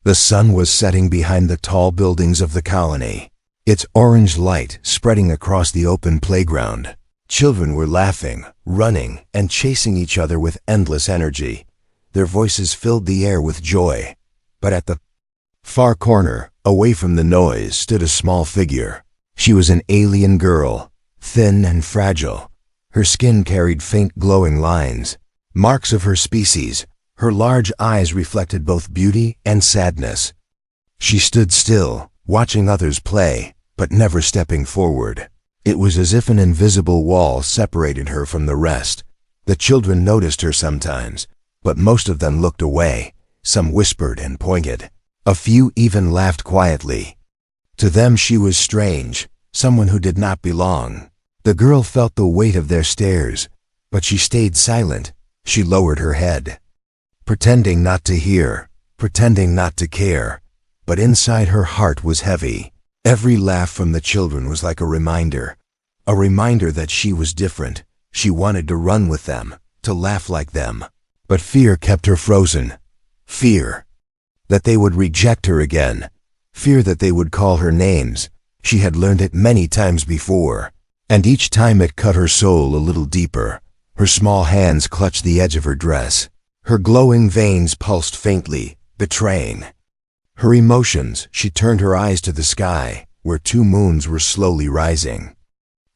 The sun was setting behind the tall buildings of the colony, its orange light spreading across the open playground. Children were laughing, running, and chasing each other with endless energy. Their voices filled the air with joy. But at the far corner, away from the noise, stood a small figure. She was an alien girl, thin and fragile. Her skin carried faint glowing lines, marks of her species. Her large eyes reflected both beauty and sadness. She stood still, watching others play, but never stepping forward. It was as if an invisible wall separated her from the rest. The children noticed her sometimes, but most of them looked away. Some whispered and pointed. A few even laughed quietly. To them she was strange, someone who did not belong. The girl felt the weight of their stares, but she stayed silent. She lowered her head, pretending not to hear, pretending not to care, but inside her heart was heavy. Every laugh from the children was like a reminder that she was different. She wanted to run with them, to laugh like them. But fear kept her frozen. Fear that they would reject her again. Fear that they would call her names. She had learned it many times before, and each time it cut her soul a little deeper. Her small hands clutched the edge of her dress. Her glowing veins pulsed faintly, betraying her emotions. She turned her eyes to the sky, where 2 moons were slowly rising.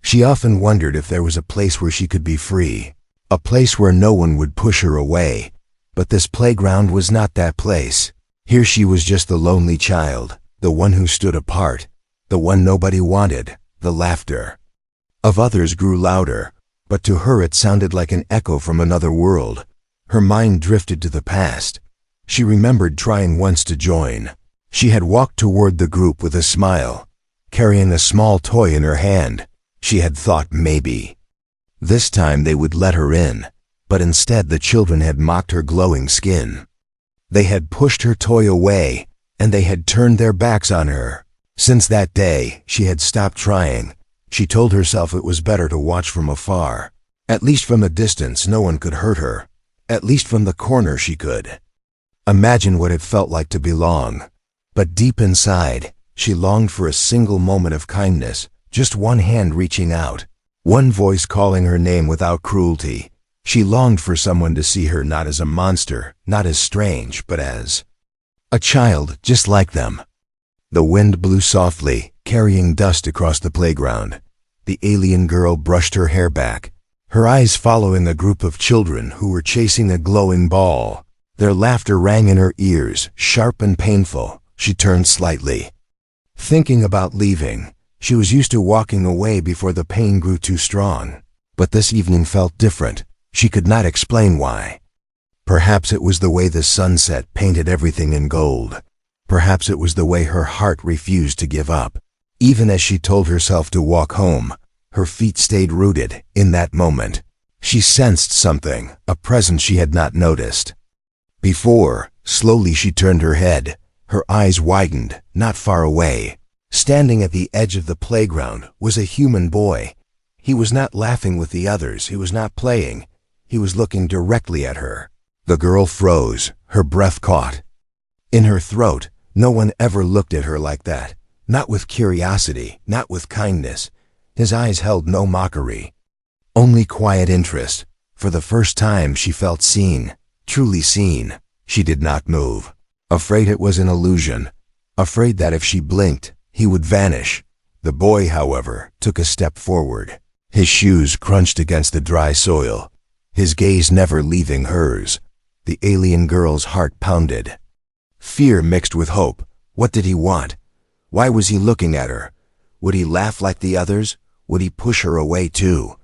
She often wondered if there was a place where she could be free, a place where no one would push her away. But this playground was not that place. Here she was just the lonely child, the one who stood apart, the one nobody wanted. The laughter of others grew louder, but to her it sounded like an echo from another world. Her mind drifted to the past. She remembered trying once to join. She had walked toward the group with a smile, carrying a small toy in her hand. She had thought maybe this time they would let her in, but instead the children had mocked her glowing skin. They had pushed her toy away, and they had turned their backs on her. Since that day, she had stopped trying. She told herself it was better to watch from afar. At least from a distance no one could hurt her. At least from the corner she could. Imagine what it felt like to belong. But deep inside, she longed for a single moment of kindness, just one hand reaching out, one voice calling her name without cruelty. She longed for someone to see her not as a monster, not as strange, but as a child just like them. The wind blew softly, carrying dust across the playground. The alien girl brushed her hair back, her eyes following a group of children who were chasing a glowing ball. Their laughter rang in her ears, sharp and painful. She turned slightly, thinking about leaving. She was used to walking away before the pain grew too strong. But this evening felt different. She could not explain why. Perhaps it was the way the sunset painted everything in gold. Perhaps it was the way her heart refused to give up. Even as she told herself to walk home, her feet stayed rooted in that moment. She sensed something, a presence she had not noticed before. Slowly she turned her head. Her eyes widened, not far away. Standing at the edge of the playground was a human boy. He was not laughing with the others. He was not playing. He was looking directly at her. The girl froze, her breath caught in her throat. No one ever looked at her like that. Not with curiosity, not with kindness. His eyes held no mockery, only quiet interest. For the first time she felt seen, truly seen. She did not move, afraid it was an illusion, afraid that if she blinked, he would vanish. The boy, however, took a step forward. His shoes crunched against the dry soil, his gaze never leaving hers. The alien girl's heart pounded. Fear mixed with hope. What did he want? Why was he looking at her? Would he laugh like the others? Would he push her away too?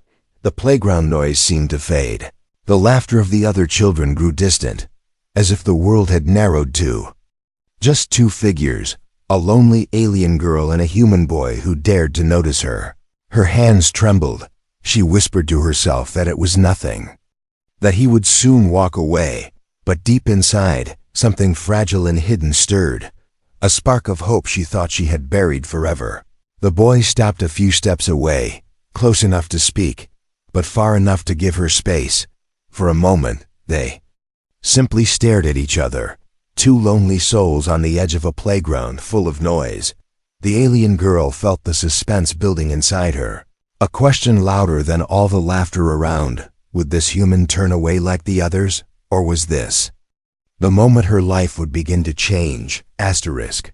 The playground noise seemed to fade. The laughter of the other children grew distant, as if the world had narrowed to just 2 figures, a lonely alien girl and a human boy who dared to notice her. Her hands trembled. She whispered to herself that it was nothing, that he would soon walk away. But deep inside, something fragile and hidden stirred, a spark of hope she thought she had buried forever. The boy stopped a few steps away, close enough to speak, but far enough to give her space. For a moment, they simply stared at each other. Two lonely souls on the edge of a playground full of noise. The alien girl felt the suspense building inside her. A question louder than all the laughter around. Would this human turn away like the others? Or was this the moment her life would begin to change? Asterisk.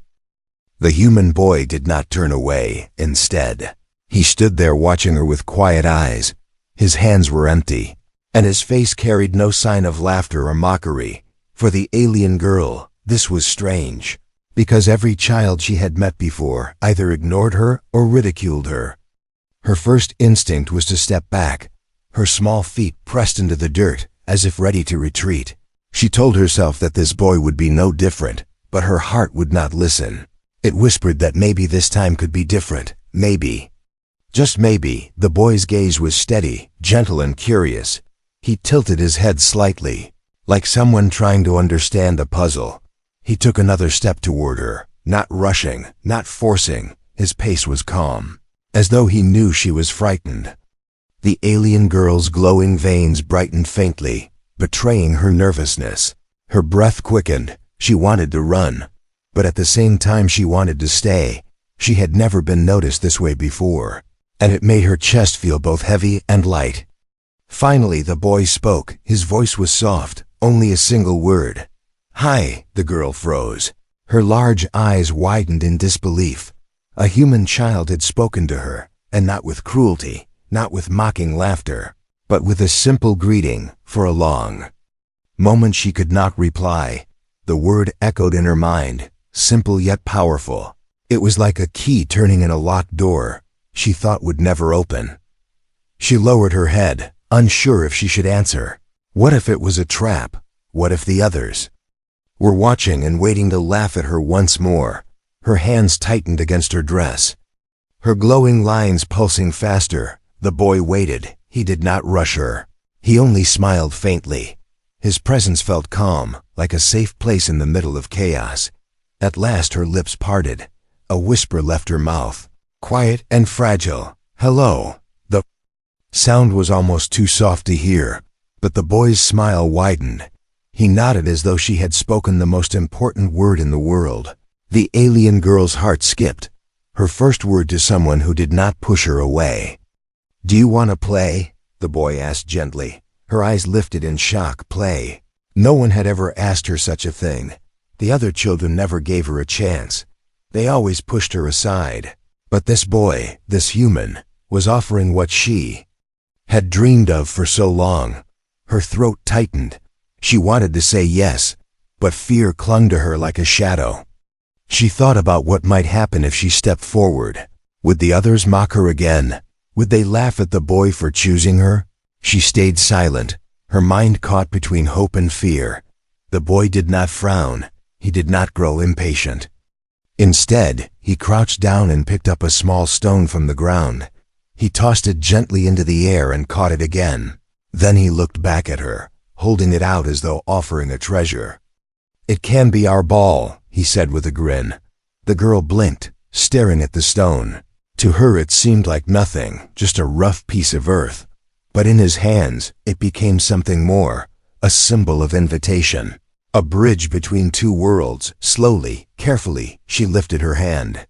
The human boy did not turn away. Instead, he stood there watching her with quiet eyes. His hands were empty, and his face carried no sign of laughter or mockery. For the alien girl, this was strange, because every child she had met before either ignored her or ridiculed her. Her first instinct was to step back, her small feet pressed into the dirt, as if ready to retreat. She told herself that this boy would be no different, but her heart would not listen. It whispered that maybe this time could be different. Maybe. Just maybe. The boy's gaze was steady, gentle and curious. He tilted his head slightly, like someone trying to understand a puzzle. He took another step toward her, not rushing, not forcing. His pace was calm, as though he knew she was frightened. The alien girl's glowing veins brightened faintly, betraying her nervousness. Her breath quickened. She wanted to run, but at the same time she wanted to stay. She had never been noticed this way before, and it made her chest feel both heavy and light. Finally, the boy spoke. His voice was soft, only a single word. "Hi." The girl froze. Her large eyes widened in disbelief. A human child had spoken to her, and not with cruelty, not with mocking laughter, but with a simple greeting. For a long moment she could not reply. The word echoed in her mind, simple yet powerful. It was like a key turning in a locked door she thought would never open. She lowered her head, unsure if she should answer. What if it was a trap? What if the others were watching and waiting to laugh at her once more? Her hands tightened against her dress, her glowing lines pulsing faster. The boy waited. He did not rush her. He only smiled faintly. His presence felt calm, like a safe place in the middle of chaos. At last her lips parted. A whisper left her mouth, quiet and fragile. "Hello." The sound was almost too soft to hear, but the boy's smile widened. He nodded as though she had spoken the most important word in the world. The alien girl's heart skipped. Her first word to someone who did not push her away. "Do you want to play?" the boy asked gently. Her eyes lifted in shock. Play? No one had ever asked her such a thing. The other children never gave her a chance. They always pushed her aside. But this boy, this human, was offering what she had dreamed of for so long. Her throat tightened. She wanted to say yes, but fear clung to her like a shadow. She thought about what might happen if she stepped forward. Would the others mock her again? Would they laugh at the boy for choosing her? She stayed silent, her mind caught between hope and fear. The boy did not frown. He did not grow impatient. Instead, he crouched down and picked up a small stone from the ground. He tossed it gently into the air and caught it again. Then he looked back at her, holding it out as though offering a treasure. "It can be our ball," he said with a grin. The girl blinked, staring at the stone. To her it seemed like nothing, just a rough piece of earth. But in his hands, it became something more, a symbol of invitation, a bridge between two worlds. Slowly, carefully, she lifted her hand.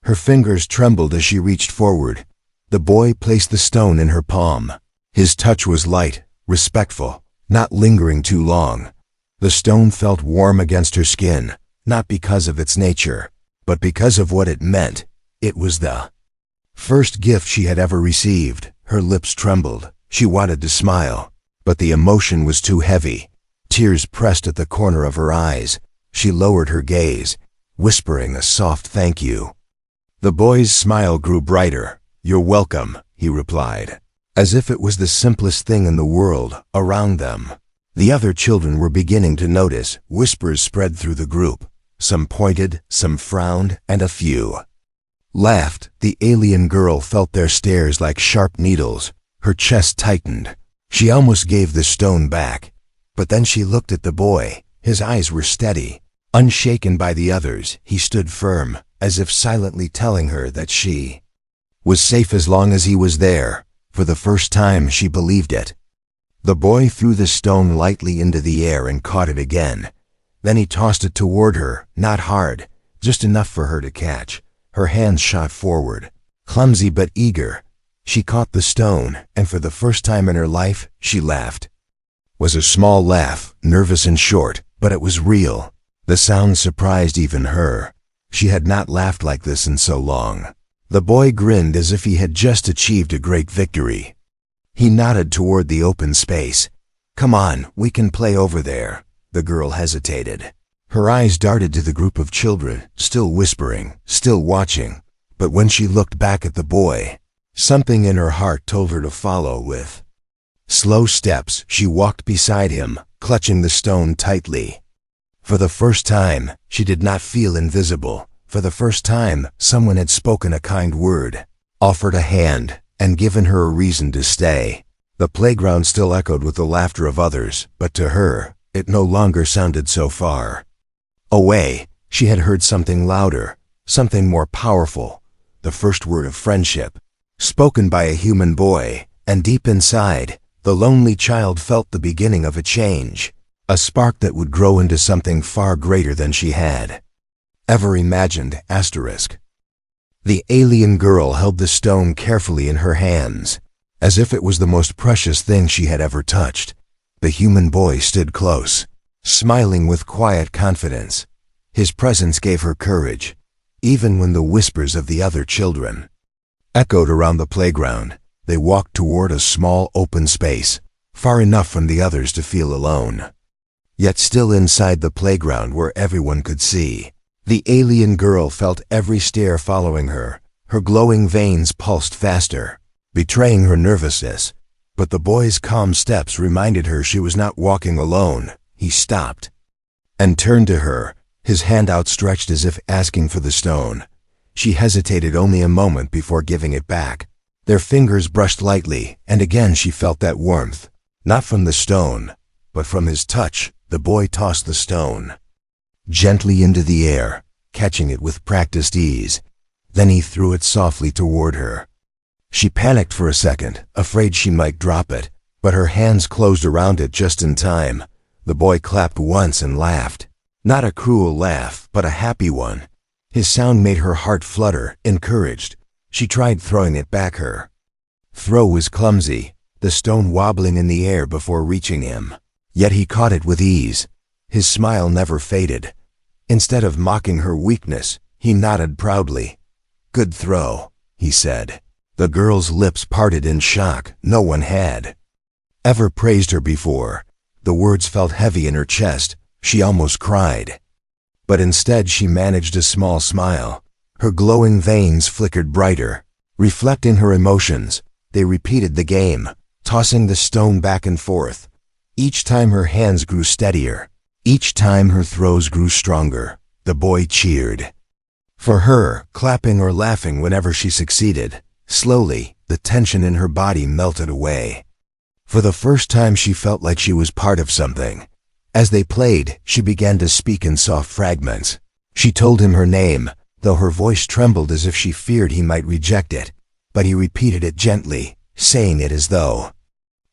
Her fingers trembled as she reached forward. The boy placed the stone in her palm. His touch was light, respectful, not lingering too long. The stone felt warm against her skin, not because of its nature, but because of what it meant. It was the first gift she had ever received. Her lips trembled. She wanted to smile, but the emotion was too heavy. Tears pressed at the corner of her eyes. She lowered her gaze, whispering a soft thank you. The boy's smile grew brighter. "You're welcome," he replied, as if it was the simplest thing in the world. Around them, the other children were beginning to notice. Whispers spread through the group. Some pointed, some frowned, and a few laughed. The alien girl felt their stares like sharp needles. Her chest tightened. She almost gave the stone back. But then she looked at the boy. His eyes were steady. Unshaken by the others, he stood firm, as if silently telling her that she was safe as long as he was there. For the first time, she believed it. The boy threw the stone lightly into the air and caught it again. Then he tossed it toward her, not hard, just enough for her to catch. Her hands shot forward, clumsy but eager. She caught the stone, and for the first time in her life, she laughed. It was a small laugh, nervous and short, but it was real. The sound surprised even her. She had not laughed like this in so long. The boy grinned as if he had just achieved a great victory. He nodded toward the open space. "Come on, we can play over there." The girl hesitated. Her eyes darted to the group of children, still whispering, still watching. But when she looked back at the boy, something in her heart told her to follow. With slow steps, she walked beside him, clutching the stone tightly. For the first time, she did not feel invisible. For the first time, someone had spoken a kind word, offered a hand, and given her a reason to stay. The playground still echoed with the laughter of others, but to her, it no longer sounded so far away. She had heard something louder, something more powerful, the first word of friendship, spoken by a human boy, and deep inside, the lonely child felt the beginning of a change, a spark that would grow into something far greater than she had ever imagined. The alien girl held the stone carefully in her hands, as if it was the most precious thing she had ever touched. The human boy stood close, smiling with quiet confidence. His presence gave her courage, even when the whispers of the other children echoed around the playground. They walked toward a small open space, far enough from the others to feel alone, yet still inside the playground where everyone could see. The alien girl felt every stare following her. Her glowing veins pulsed faster, betraying her nervousness. But the boy's calm steps reminded her she was not walking alone. He stopped and turned to her, his hand outstretched as if asking for the stone. She hesitated only a moment before giving it back. Their fingers brushed lightly, and again she felt that warmth, not from the stone, but from his touch. The boy tossed the stone gently into the air, catching it with practiced ease. Then he threw it softly toward her. She panicked for a second, afraid she might drop it, but her hands closed around it just in time. The boy clapped once and laughed. Not a cruel laugh, but a happy one. His sound made her heart flutter, encouraged. She tried throwing it back. Her throw was clumsy, the stone wobbling in the air before reaching him. Yet he caught it with ease. His smile never faded. Instead of mocking her weakness, he nodded proudly. "Good throw," he said. The girl's lips parted in shock. No one had ever praised her before. The words felt heavy in her chest. She almost cried. But instead she managed a small smile. Her glowing veins flickered brighter, reflecting her emotions. They repeated the game, tossing the stone back and forth. Each time her hands grew steadier. Each time her throws grew stronger. The boy cheered for her, clapping or laughing whenever she succeeded. Slowly, the tension in her body melted away. For the first time she felt like she was part of something. As they played, she began to speak in soft fragments. She told him her name, though her voice trembled as if she feared he might reject it. But he repeated it gently, saying it as though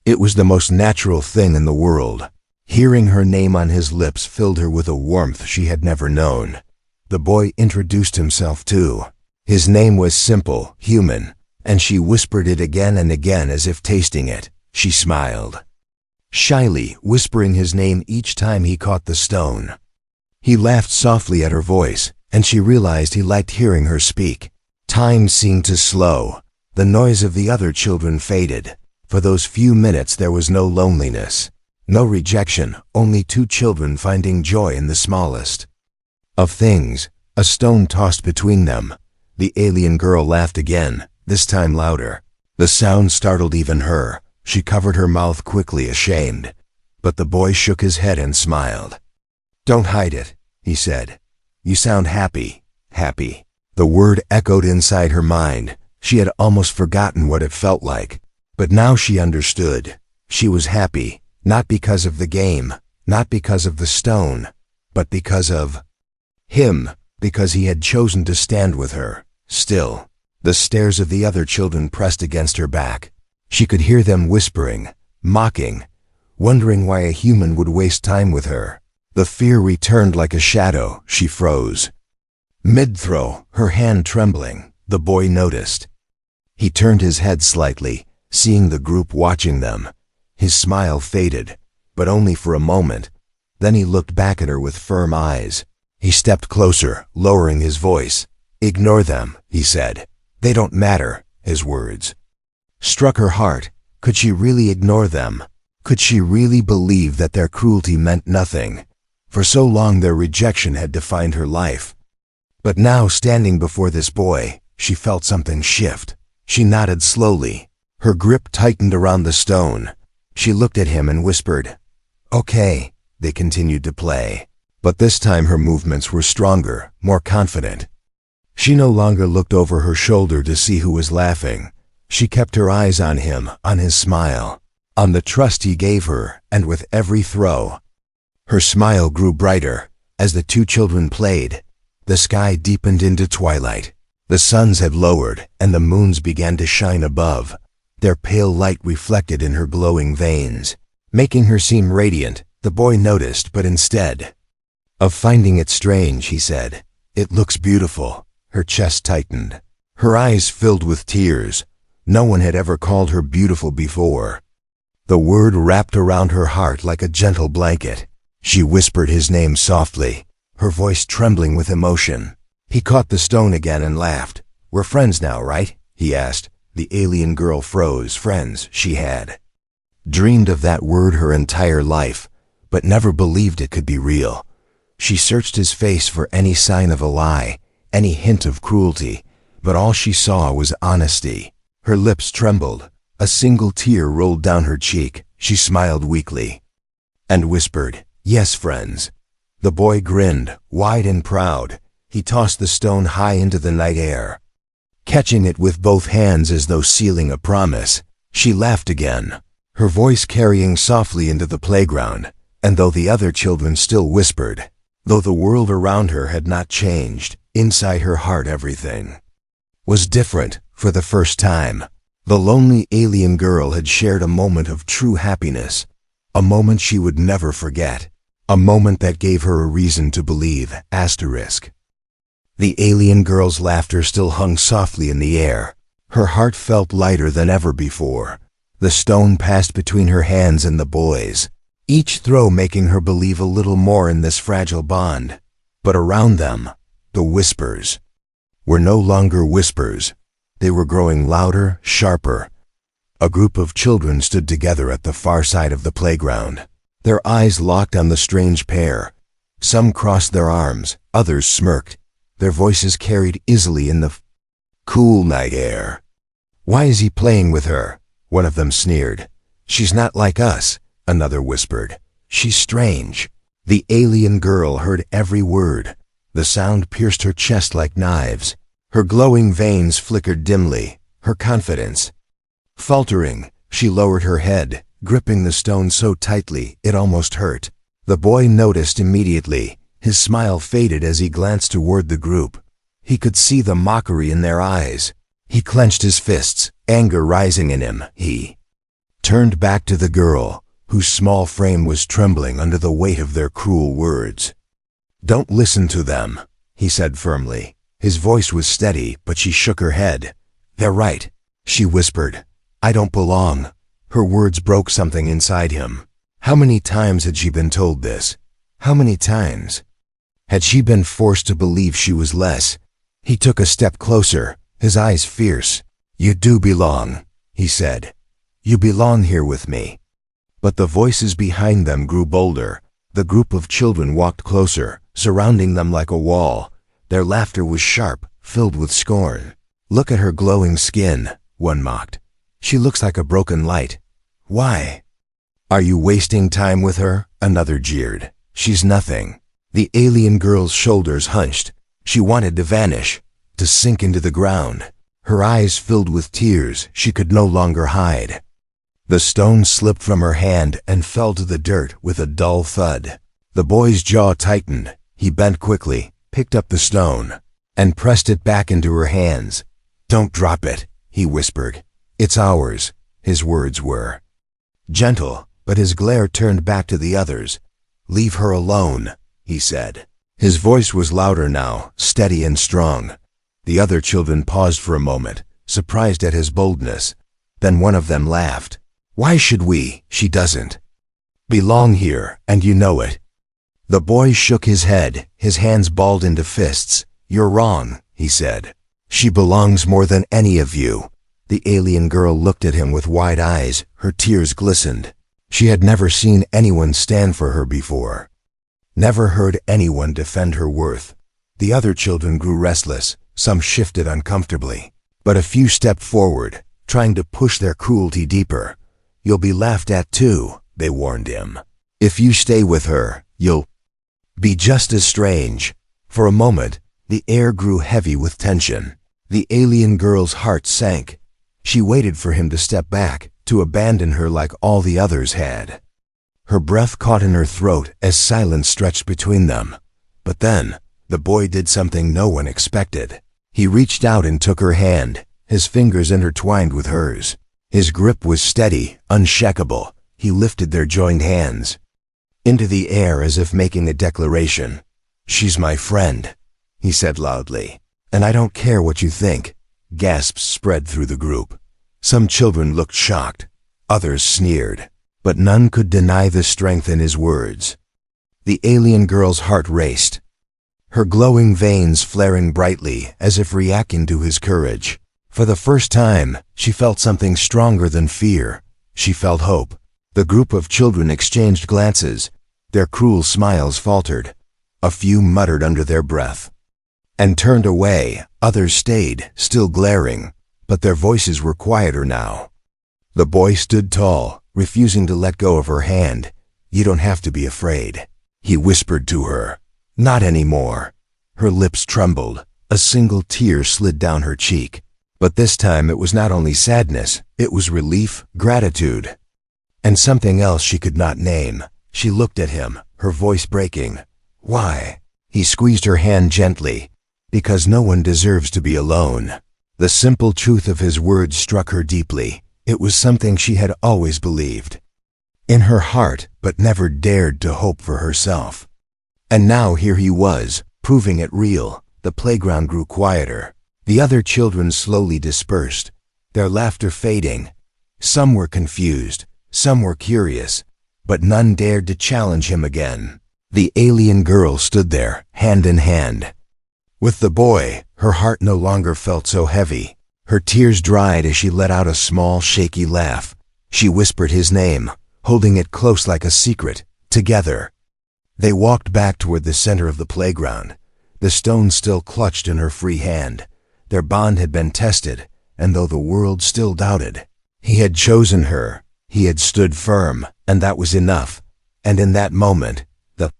it was the most natural thing in the world. Hearing her name on his lips filled her with a warmth she had never known. The boy introduced himself too. His name was simple, human, and she whispered it again and again as if tasting it. She smiled, shyly whispering his name each time he caught the stone. He laughed softly at her voice, and she realized he liked hearing her speak. Time seemed to slow. The noise of the other children faded. For those few minutes there was no loneliness, no rejection, only two children finding joy in the smallest of things, a stone tossed between them. The alien girl laughed again, this time louder. The sound startled even her. She covered her mouth quickly, ashamed. But the boy shook his head and smiled. "Don't hide it," he said. "You sound happy, happy." The word echoed inside her mind. She had almost forgotten what it felt like. But now she understood. She was happy, not because of the game, not because of the stone, but because of him, because he had chosen to stand with her. Still, the stares of the other children pressed against her back. She could hear them whispering, mocking, wondering why a human would waste time with her. The fear returned like a shadow. She froze. Mid-throw, her hand trembling, the boy noticed. He turned his head slightly, seeing the group watching them. His smile faded, but only for a moment. Then he looked back at her with firm eyes. He stepped closer, lowering his voice. "Ignore them," he said. "They don't matter," his words struck her heart. Could she really ignore them? Could she really believe that their cruelty meant nothing? For so long their rejection had defined her life. But now, standing before this boy, she felt something shift. She nodded slowly. Her grip tightened around the stone. She looked at him and whispered, "Okay." They continued to play. But this time her movements were stronger, more confident. She no longer looked over her shoulder to see who was laughing. She kept her eyes on him, on his smile, on the trust he gave her, and with every throw, her smile grew brighter. As the two children played, the sky deepened into twilight. The suns had lowered, and the moons began to shine above. Their pale light reflected in her glowing veins, making her seem radiant. The boy noticed, but instead of finding it strange, he said, "It looks beautiful." Her chest tightened. Her eyes filled with tears. No one had ever called her beautiful before. The word wrapped around her heart like a gentle blanket. She whispered his name softly, her voice trembling with emotion. He caught the stone again and laughed. "We're friends now, right?" he asked. The alien girl froze. Friends, she had dreamed of that word her entire life, but never believed it could be real. She searched his face for any sign of a lie, any hint of cruelty, but all she saw was honesty. Her lips trembled. A single tear rolled down her cheek. She smiled weakly and whispered, "Yes, friends." The boy grinned, wide and proud. He tossed the stone high into the night air, catching it with both hands as though sealing a promise. She laughed again, her voice carrying softly into the playground. And though the other children still whispered, though the world around her had not changed, inside her heart everything was different. For the first time, the lonely alien girl had shared a moment of true happiness, a moment she would never forget, a moment that gave her a reason to believe. The alien girl's laughter still hung softly in the air. Her heart felt lighter than ever before. The stone passed between her hands and the boy's, each throw making her believe a little more in this fragile bond. But around them, the whispers were no longer whispers. They were growing louder, sharper. A group of children stood together at the far side of the playground, their eyes locked on the strange pair. Some crossed their arms, others smirked. Their voices carried easily in the cool night air. "Why is he playing with her?" one of them sneered. "She's not like us," another whispered. "She's strange." The alien girl heard every word. The sound pierced her chest like knives. Her glowing veins flickered dimly, her confidence faltering. She lowered her head, gripping the stone so tightly it almost hurt. The boy noticed immediately. His smile faded as he glanced toward the group. He could see the mockery in their eyes. He clenched his fists, anger rising in him. He turned back to the girl, whose small frame was trembling under the weight of their cruel words. "Don't listen to them," he said firmly. His voice was steady, but she shook her head. "They're right," she whispered. "I don't belong." Her words broke something inside him. How many times had she been told this? How many times had she been forced to believe she was less? He took a step closer, his eyes fierce. "You do belong," he said. "You belong here with me." But the voices behind them grew bolder. The group of children walked closer, surrounding them like a wall. Their laughter was sharp, filled with scorn. "Look at her glowing skin," one mocked. "She looks like a broken light. Why are you wasting time with her?" Another jeered. "She's nothing." The alien girl's shoulders hunched. She wanted to vanish, to sink into the ground. Her eyes filled with tears she could no longer hide. The stone slipped from her hand and fell to the dirt with a dull thud. The boy's jaw tightened. He bent quickly, picked up the stone, and pressed it back into her hands. "Don't drop it," he whispered. "It's ours." His words were gentle, but his glare turned back to the others. "Leave her alone," he said. His voice was louder now, steady and strong. The other children paused for a moment, surprised at his boldness. Then one of them laughed. "Why should we? She doesn't belong here, and you know it." The boy shook his head, his hands balled into fists. "You're wrong," he said. "She belongs more than any of you." The alien girl looked at him with wide eyes, her tears glistened. She had never seen anyone stand for her before, never heard anyone defend her worth. The other children grew restless, some shifted uncomfortably, but a few stepped forward, trying to push their cruelty deeper. "You'll be laughed at too," they warned him. "If you stay with her, you'll be just as strange." For a moment, the air grew heavy with tension. The alien girl's heart sank. She waited for him to step back, to abandon her like all the others had. Her breath caught in her throat as silence stretched between them. But then, the boy did something no one expected. He reached out and took her hand, his fingers intertwined with hers. His grip was steady, unshakable. He lifted their joined hands into the air as if making a declaration. "She's my friend," he said loudly. "And I don't care what you think." Gasps spread through the group. Some children looked shocked, others sneered, but none could deny the strength in his words. The alien girl's heart raced, her glowing veins flaring brightly as if reacting to his courage. For the first time, she felt something stronger than fear. She felt hope. The group of children exchanged glances. Their cruel smiles faltered. A few muttered under their breath and turned away. Others stayed, still glaring, but their voices were quieter now. The boy stood tall, refusing to let go of her hand. "You don't have to be afraid," he whispered to her. "Not anymore." Her lips trembled. A single tear slid down her cheek. But this time it was not only sadness, it was relief, gratitude, and something else she could not name. She looked at him, her voice breaking. "Why?" He squeezed her hand gently. "Because no one deserves to be alone." The simple truth of his words struck her deeply. It was something she had always believed in her heart, but never dared to hope for herself. And now here he was, proving it real. The playground grew quieter. The other children slowly dispersed, their laughter fading. Some were confused, some were curious, but none dared to challenge him again. The alien girl stood there, hand in hand with the boy. Her heart no longer felt so heavy. Her tears dried as she let out a small, shaky laugh. She whispered his name, holding it close like a secret. Together, they walked back toward the center of the playground, the stone still clutched in her free hand. Their bond had been tested, and though the world still doubted, he had chosen her. He had stood firm, and that was enough. And in that moment, the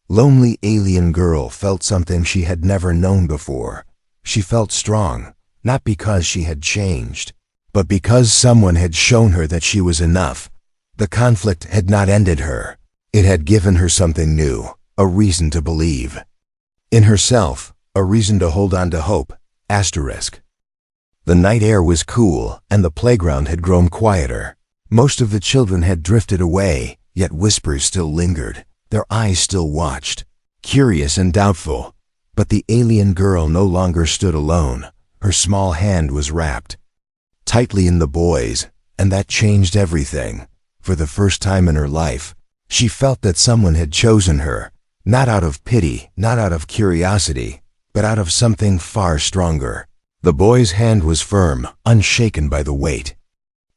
lonely alien girl felt something she had never known before. She felt strong, not because she had changed, but because someone had shown her that she was enough. The conflict had not ended her. It had given her something new, a reason to believe in herself, a reason to hold on to hope. Asterisk. The night air was cool, and the playground had grown quieter. Most of the children had drifted away, yet whispers still lingered. Their eyes still watched, curious and doubtful. But the alien girl no longer stood alone. Her small hand was wrapped tightly in the boy's, and that changed everything. For the first time in her life, she felt that someone had chosen her, not out of pity, not out of curiosity, but out of something far stronger. The boy's hand was firm, unshaken by the weight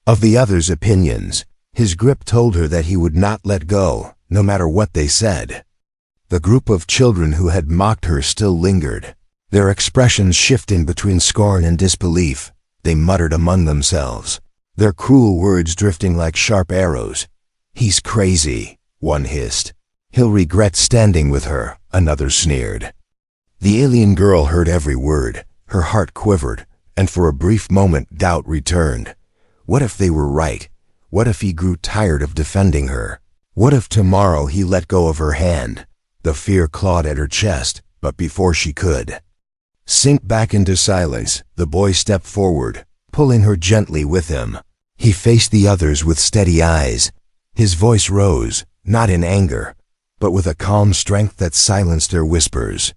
of the others' opinions. His grip told her that he would not let go, no matter what they said. The group of children who had mocked her still lingered, their expressions shifting between scorn and disbelief. They muttered among themselves, their cruel words drifting like sharp arrows. "He's crazy," one hissed. "He'll regret standing with her," another sneered. The alien girl heard every word. Her heart quivered, and for a brief moment doubt returned. What if they were right? What if he grew tired of defending her? What if tomorrow he let go of her hand? The fear clawed at her chest, but before she could sink back into silence, the boy stepped forward, pulling her gently with him. He faced the others with steady eyes. His voice rose, not in anger, but with a calm strength that silenced their whispers.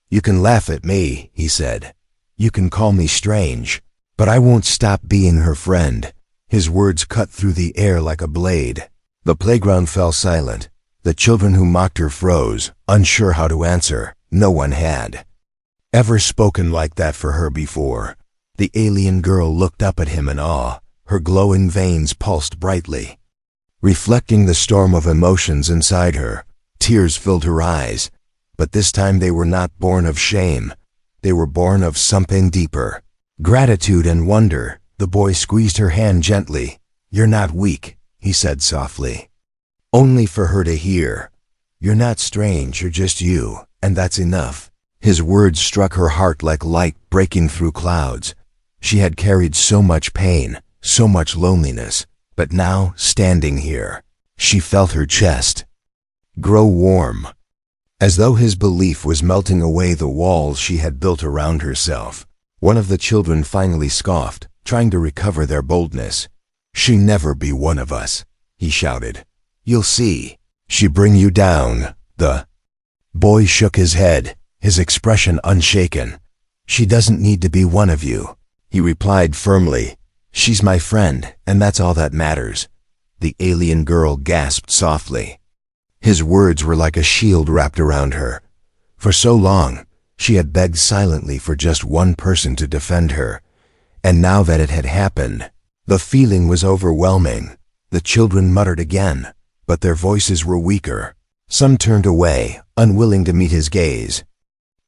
"You can laugh at me," he said. "You can call me strange, but I won't stop being her friend." His words cut through the air like a blade. The playground fell silent. The children who mocked her froze, unsure how to answer. No one had ever spoken like that for her before. The alien girl looked up at him in awe. Her glowing veins pulsed brightly, reflecting the storm of emotions inside her. Tears filled her eyes, but this time they were not born of shame. They were born of something deeper. Gratitude and wonder. The boy squeezed her hand gently. "You're not weak," he said softly. Only for her to hear. "You're not strange, you're just you, and that's enough." His words struck her heart like light breaking through clouds. She had carried so much pain, so much loneliness, but now, standing here, she felt her chest grow warm, as though his belief was melting away the walls she had built around herself. One of the children finally scoffed, trying to recover their boldness. "She never be one of us," he shouted. "You'll see. She bring you down." The boy shook his head, his expression unshaken. "She doesn't need to be one of you," he replied firmly. "She's my friend, and that's all that matters." The alien girl gasped softly. His words were like a shield wrapped around her. For so long, she had begged silently for just one person to defend her. And now that it had happened, the feeling was overwhelming. The children muttered again, but their voices were weaker. Some turned away, unwilling to meet his gaze.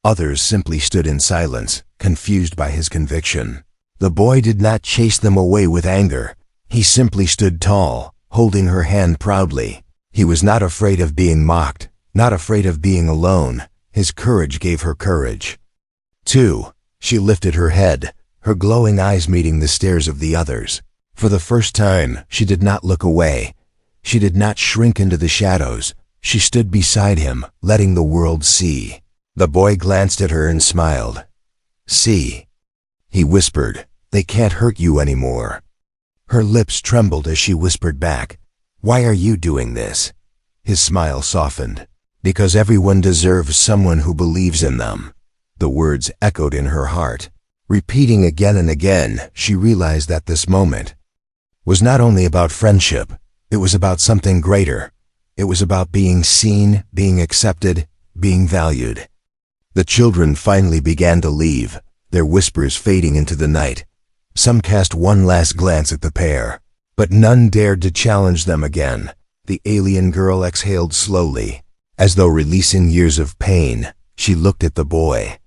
Others simply stood in silence, confused by his conviction. The boy did not chase them away with anger. He simply stood tall, holding her hand proudly. He was not afraid of being mocked, not afraid of being alone. His courage gave her courage. Two, she lifted her head, her glowing eyes meeting the stares of the others. For the first time, she did not look away. She did not shrink into the shadows. She stood beside him, letting the world see. The boy glanced at her and smiled. "See," he whispered, "they can't hurt you anymore." Her lips trembled as she whispered back, "Why are you doing this?" His smile softened. "Because everyone deserves someone who believes in them." The words echoed in her heart. Repeating again and again, she realized that this moment was not only about friendship, it was about something greater. It was about being seen, being accepted, being valued. The children finally began to leave, their whispers fading into the night. Some cast one last glance at the pair, but none dared to challenge them again. The alien girl exhaled slowly. As though releasing years of pain, she looked at the boy,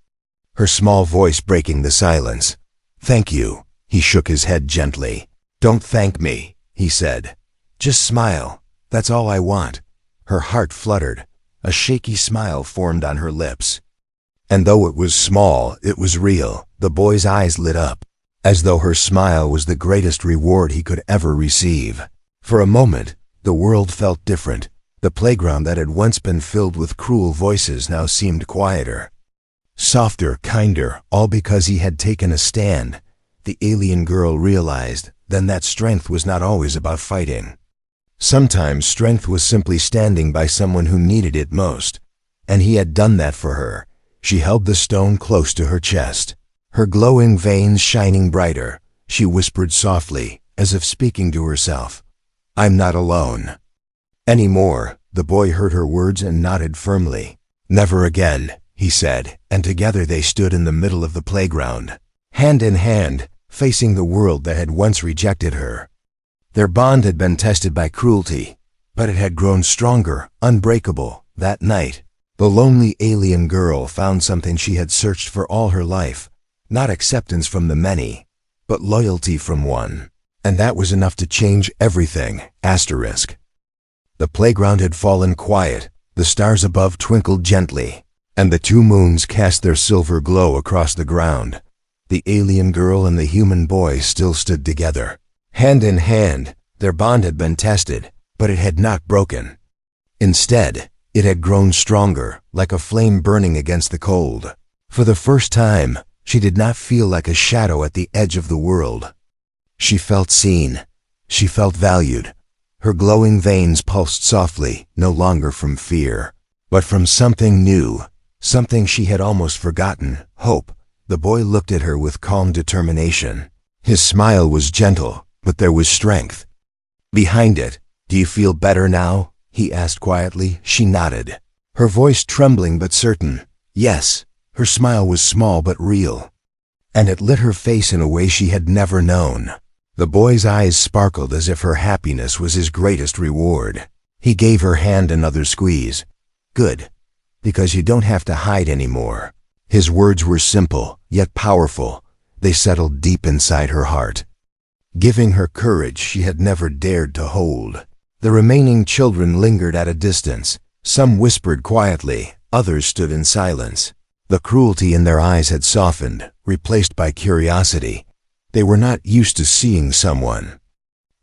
her small voice breaking the silence. "Thank you," he shook his head gently. "Don't thank me," he said. "Just smile. That's all I want." Her heart fluttered. A shaky smile formed on her lips. And though it was small, it was real. The boy's eyes lit up, as though her smile was the greatest reward he could ever receive. For a moment, the world felt different. The playground that had once been filled with cruel voices now seemed quieter, softer, kinder, all because he had taken a stand. The alien girl realized then that strength was not always about fighting. Sometimes strength was simply standing by someone who needed it most. And he had done that for her. She held the stone close to her chest, her glowing veins shining brighter. She whispered softly, as if speaking to herself, "I'm not alone anymore." The boy heard her words and nodded firmly. "Never again," he said, and together they stood in the middle of the playground, hand in hand, facing the world that had once rejected her. Their bond had been tested by cruelty, but it had grown stronger, unbreakable. That night, the lonely alien girl found something she had searched for all her life, not acceptance from the many, but loyalty from one. And that was enough to change everything. Asterisk. The playground had fallen quiet, the stars above twinkled gently, and the two moons cast their silver glow across the ground. The alien girl and the human boy still stood together, hand in hand. Their bond had been tested, but it had not broken. Instead, it had grown stronger, like a flame burning against the cold. For the first time, she did not feel like a shadow at the edge of the world. She felt seen. She felt valued. Her glowing veins pulsed softly, no longer from fear, but from something new, something she had almost forgotten, hope. The boy looked at her with calm determination. His smile was gentle, but there was strength behind it. "Do you feel better now?" he asked quietly. She nodded, her voice trembling but certain. Yes. Her smile was small but real, and it lit her face in a way she had never known. The boy's eyes sparkled as if her happiness was his greatest reward. He gave her hand another squeeze. "Good, because you don't have to hide anymore." His words were simple, yet powerful. They settled deep inside her heart, giving her courage she had never dared to hold. The remaining children lingered at a distance. Some whispered quietly, others stood in silence. The cruelty in their eyes had softened, replaced by curiosity. They were not used to seeing someone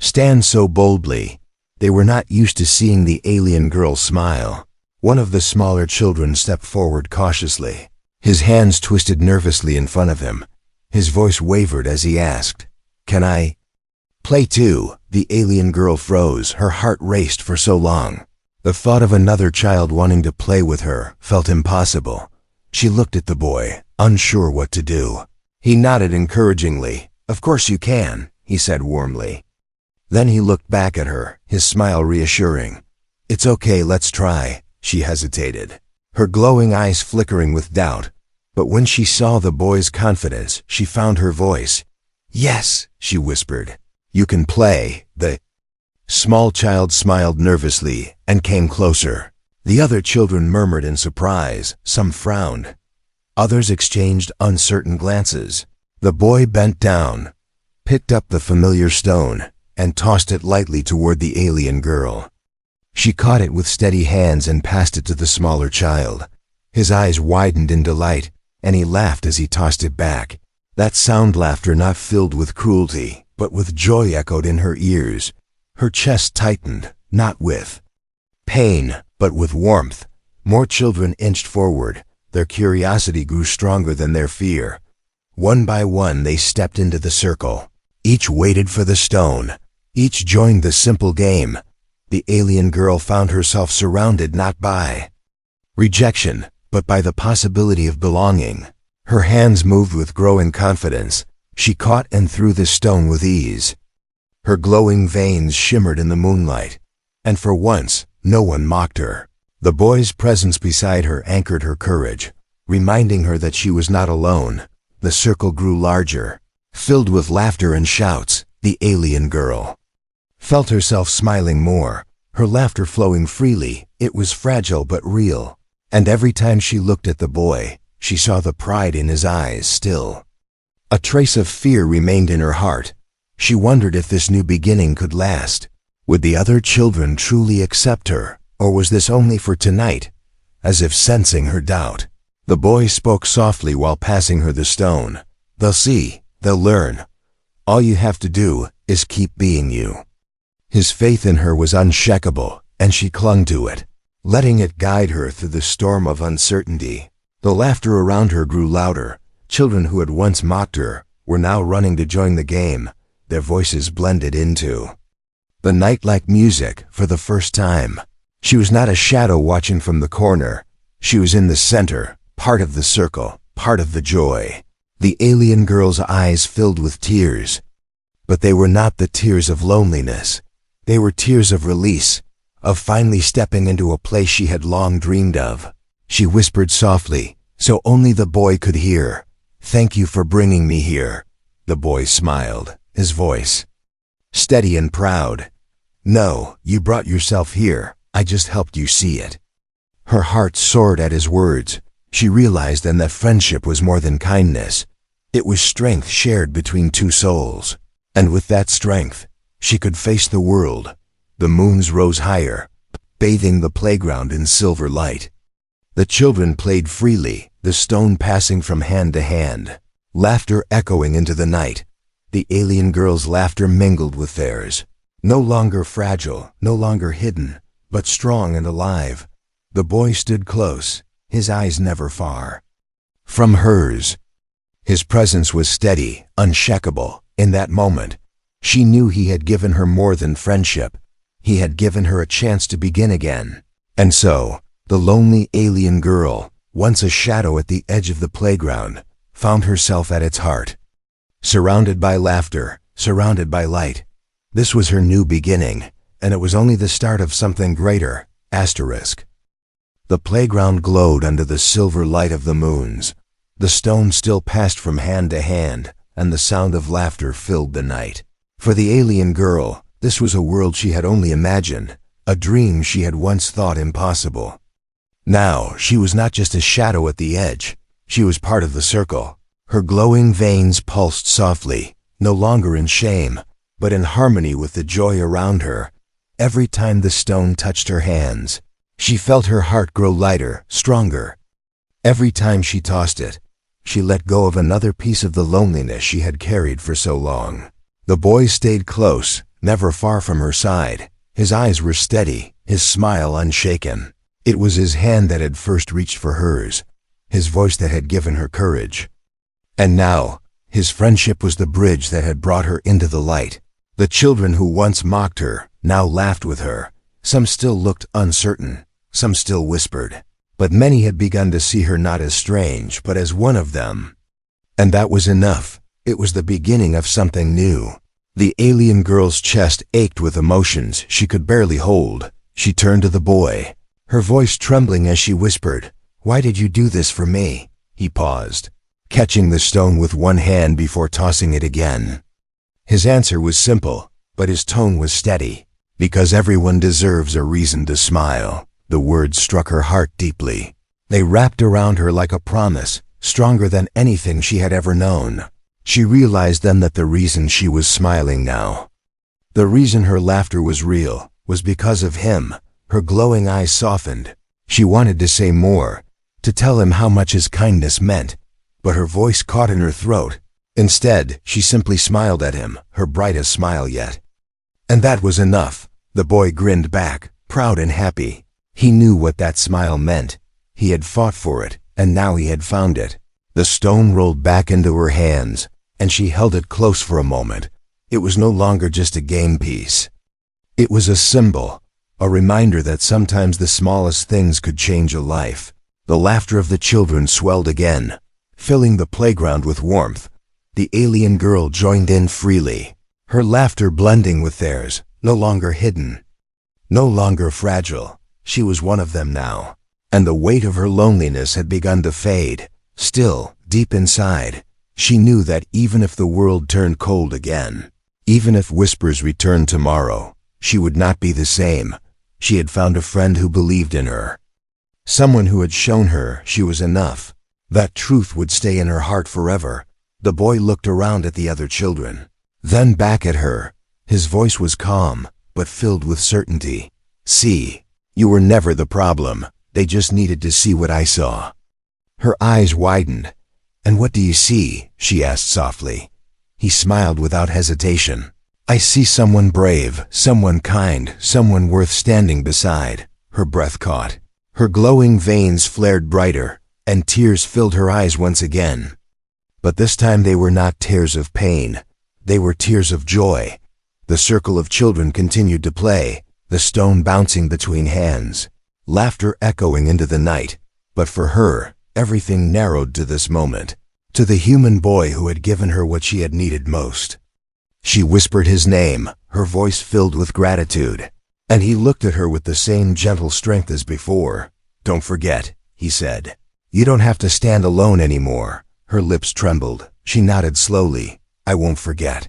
stand so boldly. They were not used to seeing the alien girl smile. One of the smaller children stepped forward cautiously. His hands twisted nervously in front of him. His voice wavered as he asked, "Can I play too?" The alien girl froze, her heart raced for so long. The thought of another child wanting to play with her felt impossible. She looked at the boy, unsure what to do. He nodded encouragingly. "Of course you can," he said warmly. Then he looked back at her, his smile reassuring. "It's okay, let's try." She hesitated, her glowing eyes flickering with doubt. But when she saw the boy's confidence, she found her voice. "Yes," she whispered. "You can play." The small child smiled nervously and came closer. The other children murmured in surprise. Some frowned. Others exchanged uncertain glances. The boy bent down, picked up the familiar stone, and tossed it lightly toward the alien girl. She caught it with steady hands and passed it to the smaller child. His eyes widened in delight, and he laughed as he tossed it back. That sound laughter not filled with cruelty, but with joy echoed in her ears. Her chest tightened, not with pain, but with warmth. More children inched forward. Their curiosity grew stronger than their fear. One by one they stepped into the circle. Each waited for the stone. Each joined the simple game. The alien girl found herself surrounded not by rejection, but by the possibility of belonging. Her hands moved with growing confidence. She caught and threw the stone with ease. Her glowing veins shimmered in the moonlight, and for once, no one mocked her. The boy's presence beside her anchored her courage, reminding her that she was not alone. The circle grew larger, filled with laughter and shouts. The alien girl felt herself smiling more, her laughter flowing freely. It was fragile but real, and every time she looked at the boy, she saw the pride in his eyes still. A trace of fear remained in her heart. She wondered if this new beginning could last. Would the other children truly accept her, or was this only for tonight? As if sensing her doubt, the boy spoke softly while passing her the stone. "They'll see, they'll learn. All you have to do is keep being you." His faith in her was unshakable, and she clung to it, letting it guide her through the storm of uncertainty. The laughter around her grew louder. Children who had once mocked her were now running to join the game. Their voices blended into the night like music for the first time. She was not a shadow watching from the corner. She was in the center, part of the circle, part of the joy. The alien girl's eyes filled with tears, but they were not the tears of loneliness. They were tears of release, of finally stepping into a place she had long dreamed of. She whispered softly, so only the boy could hear, "Thank you for bringing me here." The boy smiled, his voice steady and proud. "No, you brought yourself here. I just helped you see it." Her heart soared at his words. She realized then that friendship was more than kindness. It was strength shared between two souls. And with that strength, she could face the world. The moons rose higher, bathing the playground in silver light. The children played freely, the stone passing from hand to hand, laughter echoing into the night. The alien girl's laughter mingled with theirs, no longer fragile, no longer hidden, but strong and alive. The boy stood close, his eyes never far from hers. His presence was steady, unshakable. In that moment, she knew he had given her more than friendship. He had given her a chance to begin again. And so, the lonely alien girl, once a shadow at the edge of the playground, found herself at its heart. Surrounded by laughter, surrounded by light. This was her new beginning, and it was only the start of something greater. The playground glowed under the silver light of the moons. The stone still passed from hand to hand, and the sound of laughter filled the night. For the alien girl, this was a world she had only imagined, a dream she had once thought impossible. Now, she was not just a shadow at the edge, she was part of the circle. Her glowing veins pulsed softly, no longer in shame, but in harmony with the joy around her. Every time the stone touched her hands, she felt her heart grow lighter, stronger. Every time she tossed it, she let go of another piece of the loneliness she had carried for so long. The boy stayed close, never far from her side. His eyes were steady, his smile unshaken. It was his hand that had first reached for hers, his voice that had given her courage. And now, his friendship was the bridge that had brought her into the light. The children who once mocked her now laughed with her. Some still looked uncertain, some still whispered, but many had begun to see her not as strange, but as one of them. And that was enough. It was the beginning of something new. The alien girl's chest ached with emotions she could barely hold. She turned to the boy, her voice trembling as she whispered, "Why did you do this for me?" He paused, catching the stone with one hand before tossing it again. His answer was simple, but his tone was steady. "Because everyone deserves a reason to smile." The words struck her heart deeply. They wrapped around her like a promise, stronger than anything she had ever known. She realized then that the reason she was smiling now, the reason her laughter was real, was because of him. Her glowing eyes softened. She wanted to say more, to tell him how much his kindness meant, but her voice caught in her throat. Instead, she simply smiled at him, her brightest smile yet. And that was enough. The boy grinned back, proud and happy. He knew what that smile meant. He had fought for it, and now he had found it. The stone rolled back into her hands, and she held it close for a moment. It was no longer just a game piece. It was a symbol, a reminder that sometimes the smallest things could change a life. The laughter of the children swelled again, filling the playground with warmth. The alien girl joined in freely, her laughter blending with theirs, no longer hidden, no longer fragile. She was one of them now, and the weight of her loneliness had begun to fade. Still, deep inside, she knew that even if the world turned cold again, even if whispers returned tomorrow, she would not be the same. She had found a friend who believed in her, someone who had shown her she was enough. That truth would stay in her heart forever. The boy looked around at the other children, then back at her. His voice was calm, but filled with certainty. "See, you were never the problem. They just needed to see what I saw." Her eyes widened. "And what do you see?" she asked softly. He smiled without hesitation. "I see someone brave, someone kind, someone worth standing beside." Her breath caught. Her glowing veins flared brighter, and tears filled her eyes once again. But this time they were not tears of pain. They were tears of joy. The circle of children continued to play, the stone bouncing between hands, laughter echoing into the night. But for her, everything narrowed to this moment, to the human boy who had given her what she had needed most. She whispered his name, her voice filled with gratitude, and he looked at her with the same gentle strength as before. "Don't forget," he said. "You don't have to stand alone anymore." Her lips trembled. She nodded slowly. "I won't forget."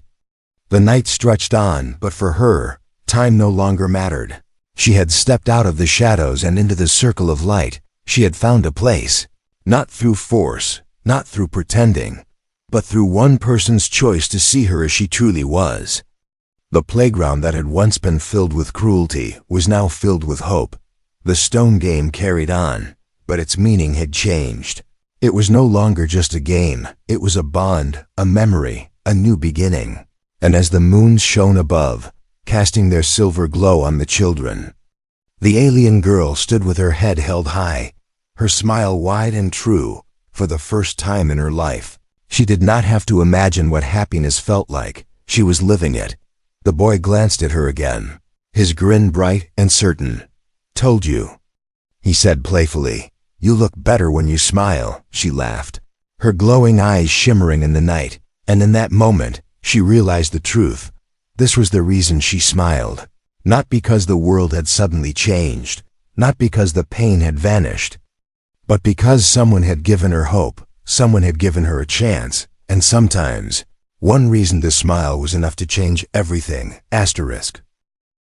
The night stretched on, but for her, time no longer mattered. She had stepped out of the shadows and into the circle of light. She had found a place, not through force, not through pretending, but through one person's choice to see her as she truly was. The playground that had once been filled with cruelty was now filled with hope. The stone game carried on, but its meaning had changed. It was no longer just a game. It was a bond, a memory, a new beginning. And as the moons shone above, casting their silver glow on the children, the alien girl stood with her head held high, her smile wide and true. For the first time in her life, she did not have to imagine what happiness felt like. She was living it. The boy glanced at her again. his grin bright and certain. "Told you," he said playfully. "You look better when you smile," she laughed, her glowing eyes shimmering in the night, and in that moment, she realized the truth. This was the reason she smiled. Not because the world had suddenly changed, not because the pain had vanished, but because someone had given her hope, someone had given her a chance, and sometimes, one reason to smile was enough to change everything. Asterisk.